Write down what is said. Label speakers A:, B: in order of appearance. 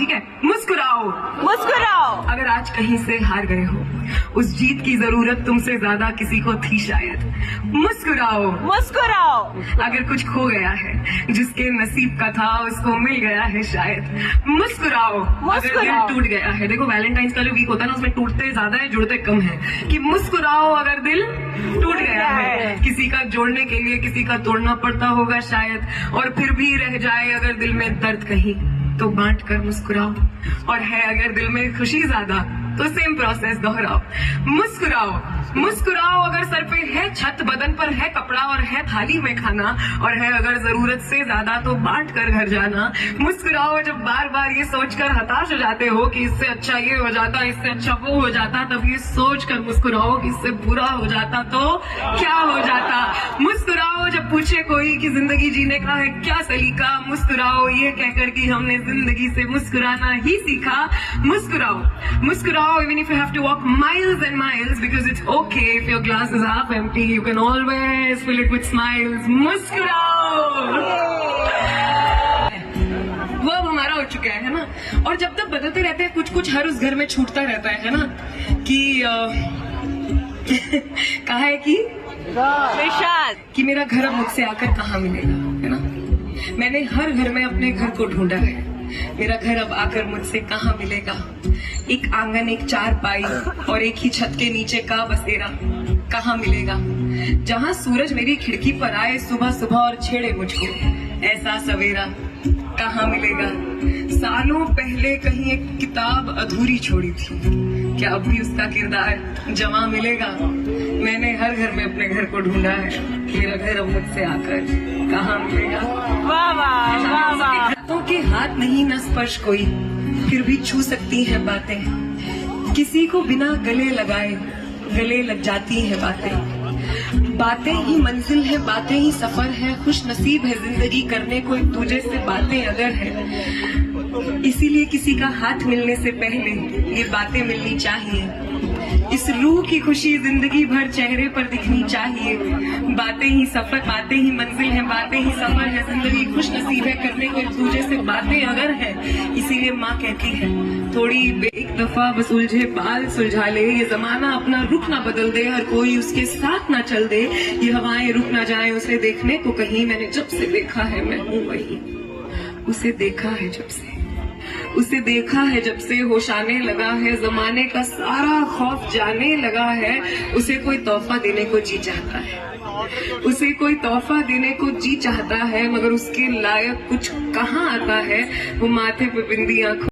A: ठीक है? मुस्कुराओ,
B: मुस्कुराओ।
A: अगर आज कहीं से हार गए हो, उस जीत की जरूरत तुमसे ज्यादा किसी को थी शायद। मुस्कुराओ,
B: मुस्कुराओ।
A: अगर कुछ खो गया है, जिसके नसीब का था उसको मिल गया है शायद। मुस्कुराओ, अगर दिल टूट गया है, देखो वैलेंटाइंस का जो वीक होता है ना, उसमें टूटते ज्यादा है जुड़ते कम है, कि मुस्कुराओ अगर दिल टूट गया है। किसी का जोड़ने के लिए किसी का तोड़ना पड़ता होगा शायद, और फिर भी रह जाए अगर दिल में दर्द कहीं, तो बांट कर मुस्कुराओ। और है अगर दिल में खुशी ज्यादा, तो सेम प्रोसेस दोहराओ। मुस्कुराओ, मुस्कुराओ अगर सर पे है छत, बदन पर है कपड़ा और है थाली में खाना, और है अगर जरूरत से ज्यादा तो बांट कर घर जाना। मुस्कुराओ जब बार बार ये सोचकर हताश हो जाते हो कि इससे अच्छा ये हो जाता, इससे अच्छा वो हो जाता, तब ये सोच कर मुस्कुराओ कि इससे बुरा हो जाता तो क्या हो जाता। मुस्कुराओ जब पूछे कोई कि जिंदगी जीने का है क्या सलीका, मुस्कुराओ ये कहकर कि हमने जिंदगी से मुस्कुराना ही सीखा। मुस्कुराओ, मुस्कुराओ even if you have to walk miles and miles, because it's okay if your glass is half empty, you can always fill it with smiles. मुस्कुराओ, वो अब हमारा हो चुका है ना। और जब तक बदलते रहते हैं कुछ कुछ, हर उस घर में छूटता रहता है ना, कि कहा है कि कि मेरा घर अब मुझसे आकर कहाँ मिलेगा, है ना। मैंने हर घर में अपने घर को ढूंढा है, मेरा घर अब आकर मुझसे कहाँ मिलेगा। एक आंगन, एक चारपाई और एक ही छत के नीचे का बसेरा कहाँ मिलेगा, जहाँ सूरज मेरी खिड़की पर आए सुबह सुबह और छेड़े मुझको ऐसा सवेरा कहाँ मिलेगा। सालों पहले कहीं एक किताब अधूरी छोड़ी थी, क्या अब भी उसका किरदार जमा मिलेगा। मैंने हर घर में अपने घर को ढूंढा है, मेरा घर अब मुझसे आकर कहाँ मिलेगा।
B: वाह वाह वाह वाह।
A: हाथों के हाथ नहीं न स्पर्श कोई, फिर भी छू सकती हैं बातें। किसी को बिना गले लगाए गले लग जाती हैं बातें। बातें ही मंजिल है, बातें ही सफर है, खुश नसीब है जिंदगी करने को एक दूजे से बातें अगर है। इसीलिए किसी का हाथ मिलने से पहले ये बातें मिलनी चाहिए। इस रूह की खुशी जिंदगी भर चेहरे पर दिखनी चाहिए। बातें ही सफर, बातें ही मंजिल है, बातें ही सफर है जिंदगी खुश नसीब है करने को एक दूजे से बातें अगर है। इसीलिए माँ कहती है थोड़ी एक दफा बस उलझे बाल सुलझा ले, ये जमाना अपना रुख ना बदल दे, हर कोई उसके साथ ना चल दे, ये हवाएं रुक ना जाए उसे देखने को कहीं। मैंने जब से देखा है मैं हूँ वही, उसे देखा है जब से, उसे देखा है जब से होश आने लगा है, जमाने का सारा खौफ जाने लगा है। उसे कोई तोहफा देने को जी चाहता है, उसे कोई तोहफा देने को जी चाहता है, मगर उसके लायक कुछ कहाँ आता है। वो माथे पे बिंदी, आंखों